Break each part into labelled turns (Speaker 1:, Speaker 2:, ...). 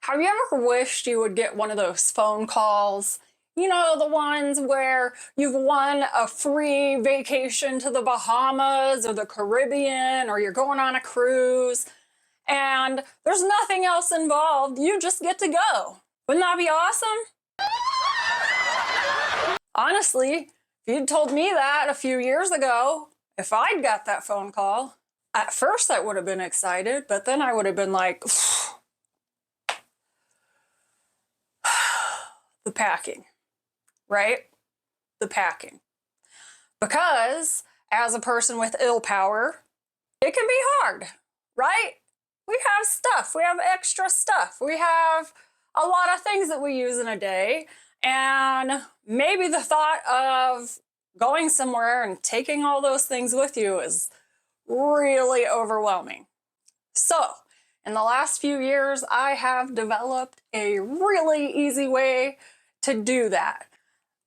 Speaker 1: Have you ever wished you would get one of those phone calls? You know, the ones where you've won a free vacation to the Bahamas or the Caribbean, or you're going on a cruise, and there's nothing else involved. You just get to go. Wouldn't that be awesome? Honestly, if you'd told me that a few years ago, if I'd got that phone call, at first I would have been excited, but then I would have been like, the packing, right? The packing. Because as a person with ill power, it can be hard, right? We have stuff, we have extra stuff, we have a lot of things that we use in a day, and maybe the thought of going somewhere and taking all those things with you is really overwhelming. So, in the last few years, I have developed a really easy way to do that.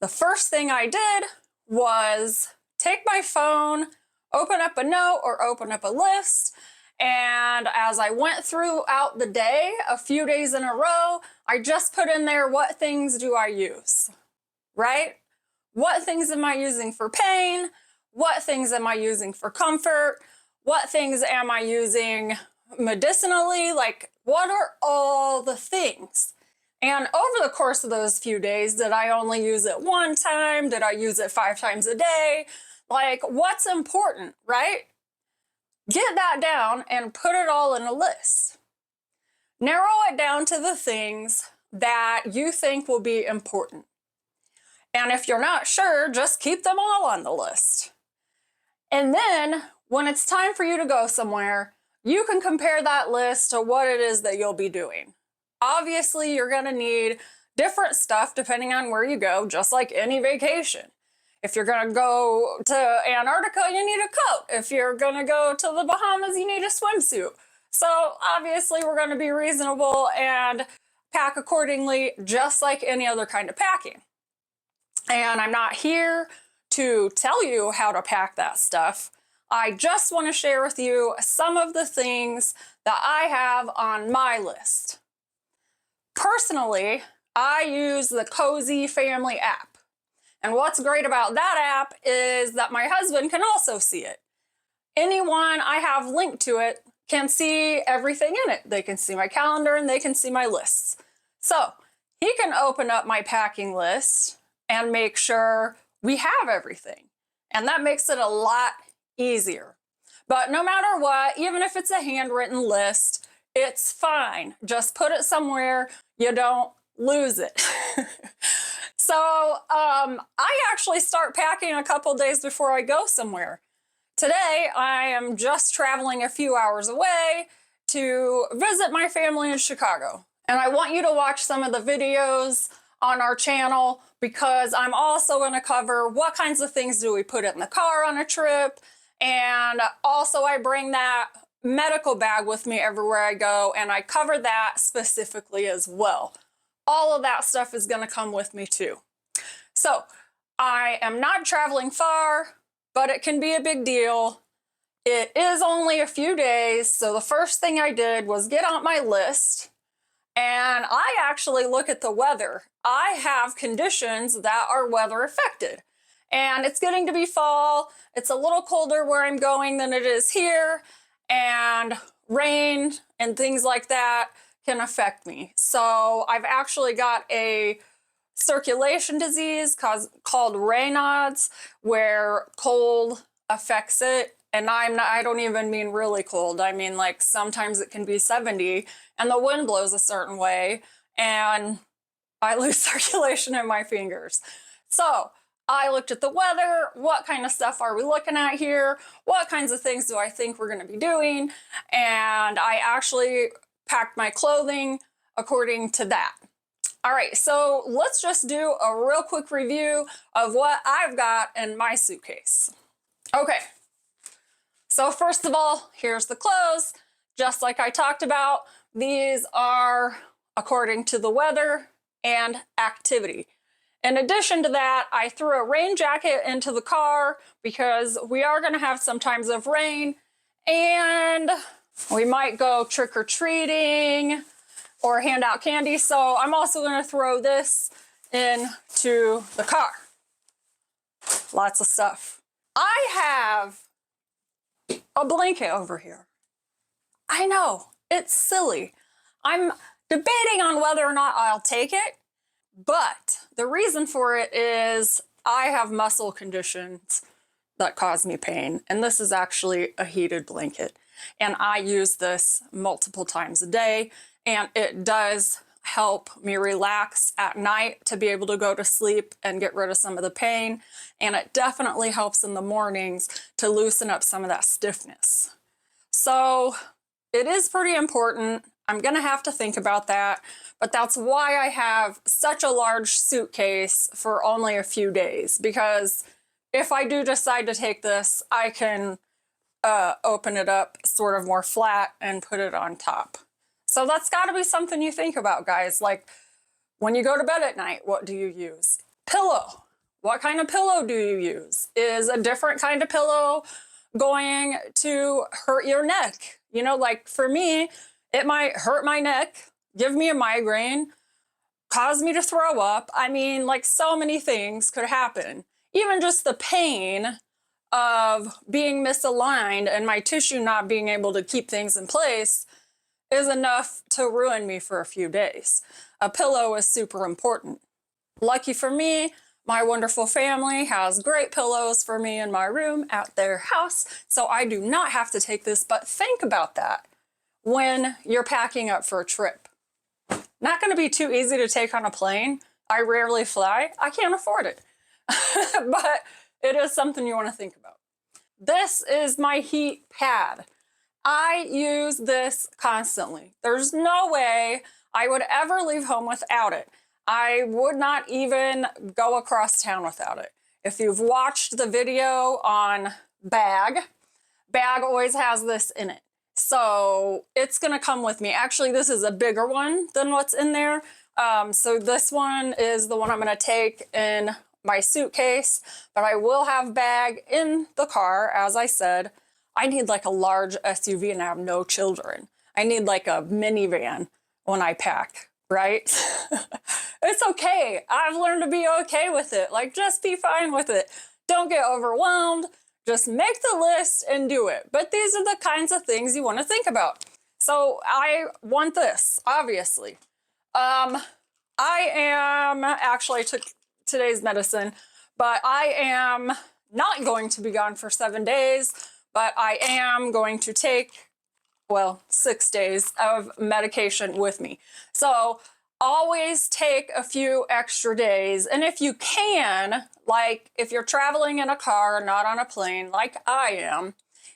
Speaker 1: The first thing I did was take my phone, open up a note or open up a list, and as I went throughout the day, a few days in a row, I just put in there, what things do I use, right? What things am I using for pain? What things am I using for comfort? What things am I using medicinally? Like, what are all the things? And over the course of those few days, did I only use it one time? Did I use it 5 times a day? Like, what's important, right? Get that down and put it all in a list. Narrow it down to the things that you think will be important. And if you're not sure, just keep them all on the list. And then when it's time for you to go somewhere, you can compare that list to what it is that you'll be doing. Obviously, you're going to need different stuff depending on where you go, just like any vacation. If you're going to go to Antarctica, you need a coat. If you're going to go to the Bahamas, you need a swimsuit. So obviously, we're going to be reasonable and pack accordingly, just like any other kind of packing. And I'm not here to tell you how to pack that stuff. I just want to share with you some of the things that I have on my list. Personally, I use the Cozy Family app. And what's great about that app is that my husband can also see it. Anyone I have linked to it can see everything in it. They can see my calendar and they can see my lists. So he can open up my packing list and make sure we have everything. And that makes it a lot easier. But no matter what, even if it's a handwritten list, it's fine. Just put it somewhere you don't lose it. So I actually start packing a couple days before I go somewhere. Today, I am just traveling a few hours away to visit my family in Chicago. And I want you to watch some of the videos on our channel because I'm also going to cover what kinds of things do we put in the car on a trip. And also I bring that medical bag with me everywhere I go, and I cover that specifically as well. All of that stuff is going to come with me too. So I am not traveling far, but it can be a big deal. It is only a few days, so the first thing I did was get on my list, and I actually look at the weather. I have conditions that are weather affected, and it's getting to be fall. It's a little colder where I'm going than it is here, and rain and things like that can affect me. So I've actually got a circulation disease called Raynaud's, where cold affects it. And I don't even mean really cold. I mean, like, sometimes it can be 70 and the wind blows a certain way and I lose circulation in my fingers. So I looked at the weather. What kind of stuff are we looking at here? What kinds of things do I think we're going to be doing? And I actually packed my clothing according to that. All right, so let's just do a real quick review of what I've got in my suitcase. Okay, so first of all, here's the clothes. Just like I talked about, these are according to the weather and activity. In addition to that, I threw a rain jacket into the car because we are going to have some times of rain and we might go trick-or-treating or hand out candy. So I'm also going to throw this into the car. Lots of stuff. I have a blanket over here. I know, it's silly. I'm debating on whether or not I'll take it, but the reason for it is I have muscle conditions that cause me pain, and this is actually a heated blanket. And I use this multiple times a day, and it does help me relax at night to be able to go to sleep and get rid of some of the pain. And it definitely helps in the mornings to loosen up some of that stiffness. So it is pretty important. I'm gonna have to think about that, but that's why I have such a large suitcase for only a few days, because if I do decide to take this, I can open it up sort of more flat and put it on top. So that's got to be something you think about, guys. Like, when you go to bed at night, what do you use? Pillow. What kind of pillow do you use? Is a different kind of pillow going to hurt your neck? You know, like for me, it might hurt my neck, give me a migraine, cause me to throw up. I mean, like, so many things could happen. Even just the pain of being misaligned and my tissue not being able to keep things in place is enough to ruin me for a few days. A pillow is super important. Lucky for me, my wonderful family has great pillows for me in my room at their house, so I do not have to take this. But think about that when you're packing up for a trip. Not going to be too easy to take on a plane. I rarely fly. I can't afford it. But it is something you want to think about. This is my heat pad. I use this constantly. There's no way I would ever leave home without it. I would not even go across town without it. If you've watched the video on Bag always has this in it. So it's gonna come with me. Actually, this is a bigger one than what's in there. So this one is the one I'm gonna take in my suitcase, but I will have Bag in the car. As I said, I need like a large SUV and I have no children. I need like a minivan when I pack, right? It's okay. I've learned to be okay with it. Like, just be fine with it. Don't get overwhelmed. Just make the list and do it. But these are the kinds of things you want to think about. So I want this, obviously. I took today's medicine, but I am not going to be gone for 7 days, but I am going to take, well, 6 days of medication with me. So always take a few extra days. And if you can, like if you're traveling in a car, not on a plane, like I am,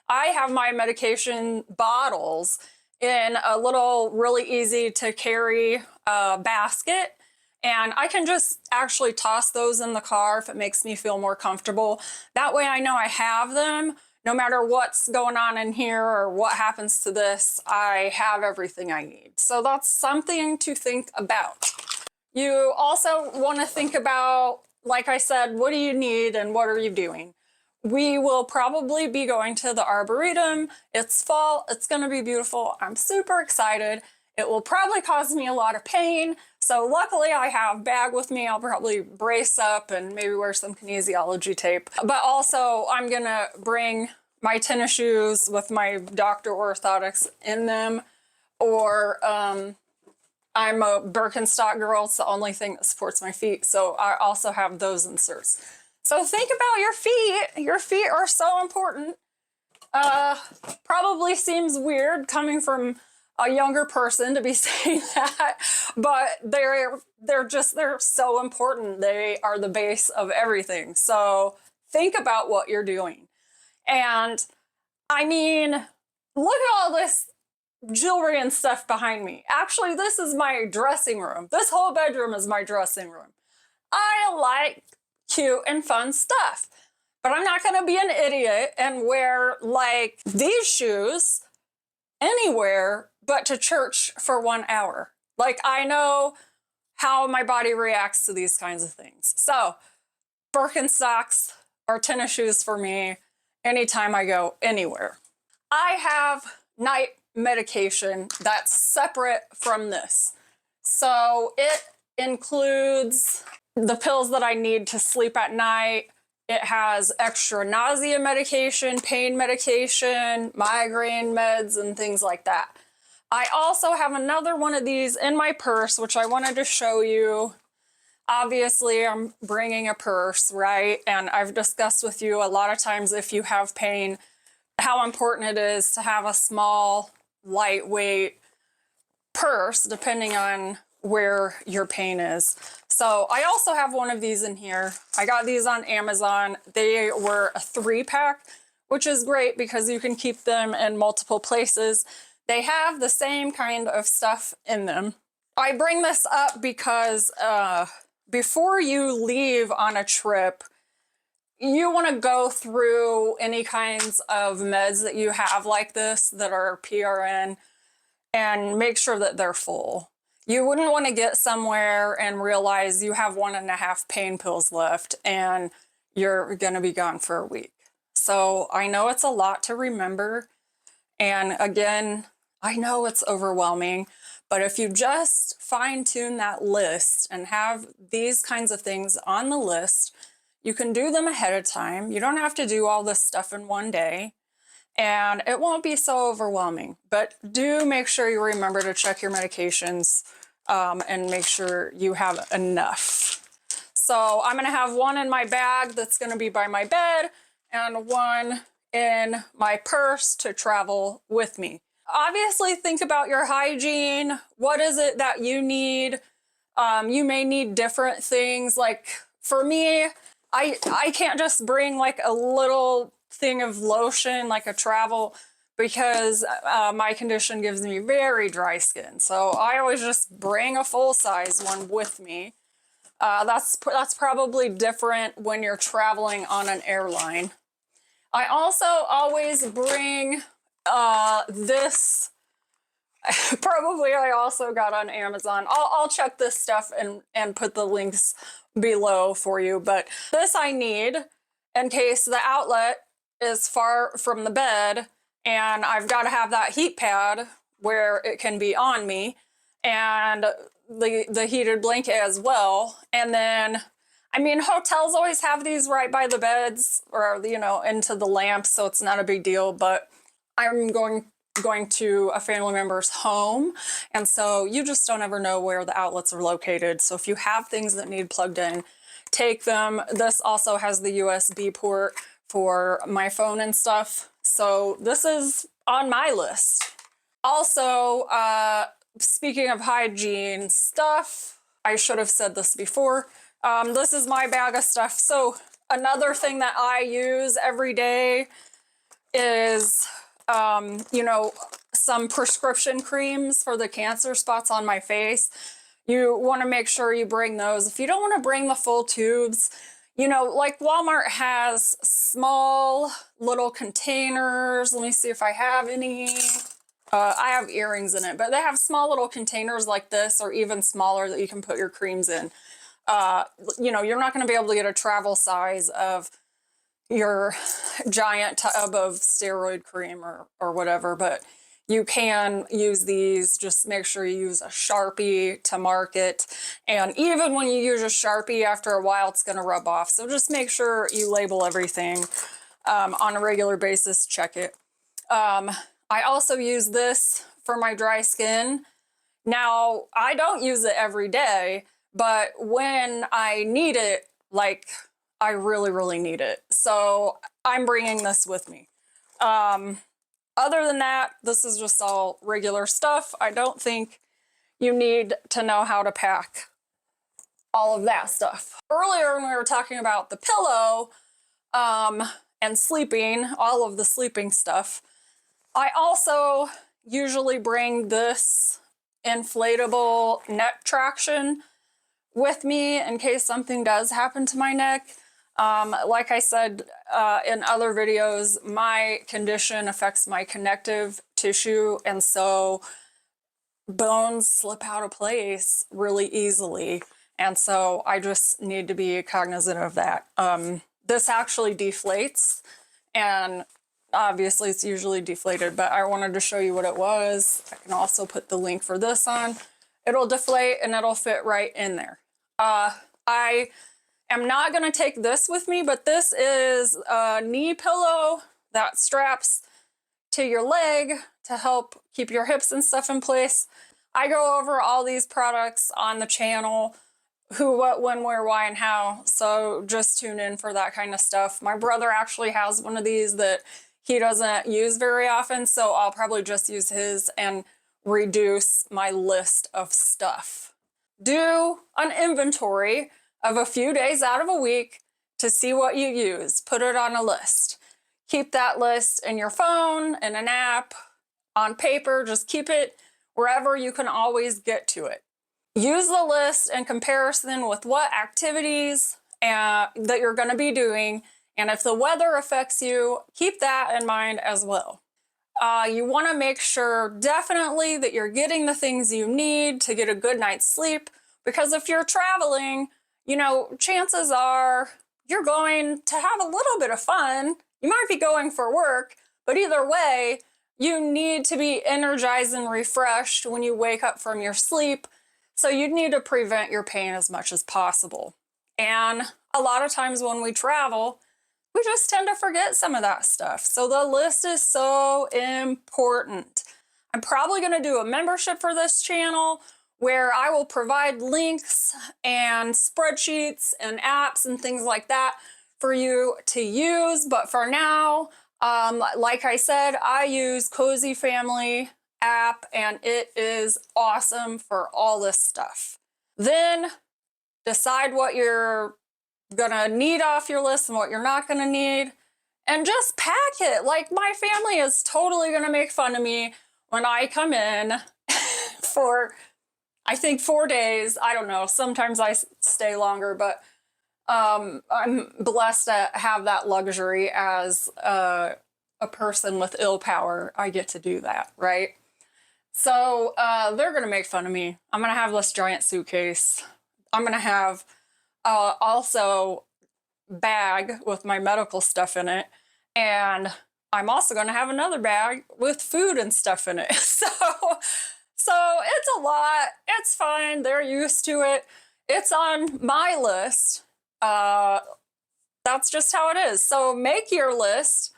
Speaker 1: I have my medication bottles in a little really easy to carry basket. And I can just actually toss those in the car if it makes me feel more comfortable. That way I know I have them. No matter what's going on in here or what happens to this, I have everything I need. So that's something to think about. You also want to think about, like I said, what do you need and what are you doing? We will probably be going to the Arboretum. It's fall. It's going to be beautiful. I'm super excited. It will probably cause me a lot of pain. So luckily I have Bag with me. I'll probably brace up and maybe wear some kinesiology tape. But also I'm going to bring my tennis shoes with my Dr. Orthotics in them. Or I'm a Birkenstock girl. It's the only thing that supports my feet. So I also have those inserts. So think about your feet. Your feet are so important. Probably seems weird coming from a younger person to be saying that, but they're so important. They are the base of everything. So think about what you're doing. And I mean, look at all this jewelry and stuff behind me. Actually, this is my dressing room. This whole bedroom is my dressing room. I like cute and fun stuff, but I'm not gonna be an idiot and wear like these shoes anywhere but to church for 1 hour. Like, I know how my body reacts to these kinds of things. So Birkenstocks are tennis shoes for me anytime I go anywhere. I have night medication that's separate from this. So it includes the pills that I need to sleep at night. It has extra nausea medication, pain medication, migraine meds, and things like that. I also have another one of these in my purse, which I wanted to show you. Obviously, I'm bringing a purse, right? And I've discussed with you a lot of times, if you have pain, how important it is to have a small, lightweight purse, depending on where your pain is. So I also have one of these in here. I got these on Amazon. They were a 3-pack, which is great because you can keep them in multiple places. They have the same kind of stuff in them. I bring this up because before you leave on a trip, you want to go through any kinds of meds that you have like this that are PRN and make sure that they're full. You wouldn't want to get somewhere and realize you have 1.5 pain pills left and you're going to be gone for a week. So I know it's a lot to remember. And again, I know it's overwhelming, but if you just fine tune that list and have these kinds of things on the list, you can do them ahead of time. You don't have to do all this stuff in one day, and it won't be so overwhelming. But do make sure you remember to check your medications and make sure you have enough. So I'm gonna have one in my bag that's gonna be by my bed and one in my purse to travel with me. Obviously, think about your hygiene. What is it that you need? You may need different things. Like for me, I can't just bring like a little thing of lotion, like a travel, because my condition gives me very dry skin. So I always just bring a full-size one with me. That's probably different when you're traveling on an airline. I also always bring this. Probably I also got on Amazon. I'll check this stuff and put the links below for you. But this I need in case the outlet is far from the bed and I've got to have that heat pad where it can be on me, and the heated blanket as well. And then, I mean, hotels always have these right by the beds or, you know, into the lamps, so it's not a big deal. But I'm going to a family member's home, and so you just don't ever know where the outlets are located. So if you have things that need plugged in, take them. This also has the USB port for my phone and stuff. So this is on my list. Also, speaking of hygiene stuff, I should have said this before. This is my bag of stuff. So another thing that I use every day is, you know, some prescription creams for the cancer spots on my face. You want to make sure you bring those. If you don't want to bring the full tubes, you know, like Walmart has small little containers. Let me see if I have any. I have earrings in it, but they have small little containers like this, or even smaller, that you can put your creams in. You know, you're not going to be able to get a travel size of your giant tub of steroid cream or whatever, but you can use these. Just make sure you use a Sharpie to mark it. And even when you use a Sharpie, after a while, it's going to rub off. So just make sure you label everything on a regular basis. Check it. I also use this for my dry skin. Now, I don't use it every day, but when I need it, like, I really, really need it. So I'm bringing this with me. Other than that, this is just all regular stuff. I don't think you need to know how to pack all of that stuff. Earlier, when we were talking about the pillow and sleeping, all of the sleeping stuff, I also usually bring this inflatable neck traction with me in case something does happen to my neck. Like I said in other videos, my condition affects my connective tissue, and so bones slip out of place really easily. And so I just need to be cognizant of that. This actually deflates, and obviously it's usually deflated, but I wanted to show you what it was. I can also put the link for this on it'll deflate and it'll fit right in there. I am not going to take this with me, but this is a knee pillow that straps to your leg to help keep your hips and stuff in place. I go over all these products on the channel, who, what, when, where, why, and how. So just tune in for that kind of stuff. My brother actually has one of these that he doesn't use very often, so I'll probably just use his and reduce my list of stuff. Do an inventory of a few days out of a week to see what you use. Put it on a list. Keep that list in your phone, in an app, on paper. Just keep it wherever you can always get to it. Use the list in comparison with what activities that you're going to be doing. And if the weather affects you, keep that in mind as well. You want to make sure definitely that you're getting the things you need to get a good night's sleep. Because if you're traveling, you know, chances are you're going to have a little bit of fun. You might be going for work, but either way, you need to be energized and refreshed when you wake up from your sleep. So you need to prevent your pain as much as possible. And a lot of times when we travel, we just tend to forget some of that stuff. So the list is so important. I'm probably going to do a membership for this channel where I will provide links and spreadsheets and apps and things like that for you to use. But for now, like I said, I use Cozy Family app and it is awesome for all this stuff. Then decide what you're gonna need off your list and what you're not gonna need, and just pack it. Like, my family is totally gonna make fun of me when I come in for, I think, 4 days. I don't know, sometimes I stay longer, but I'm blessed to have that luxury as a person with ill power. I get to do that, right? So they're gonna make fun of me. I'm gonna have this giant suitcase. I'm gonna have also bag with my medical stuff in it, and I'm also going to have another bag with food and stuff in it. So it's a lot. It's fine. They're used to it. It's on my list. That's just how it is. So make your list.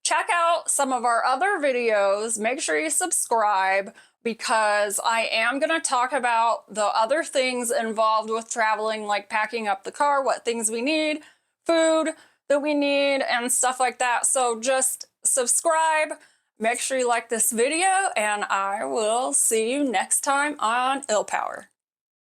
Speaker 1: Check out some of our other videos. Make sure you subscribe, because I am going to talk about the other things involved with traveling, like packing up the car, what things we need, food that we need, and stuff like that. So just subscribe, make sure you like this video, and I will see you next time on Ill Power.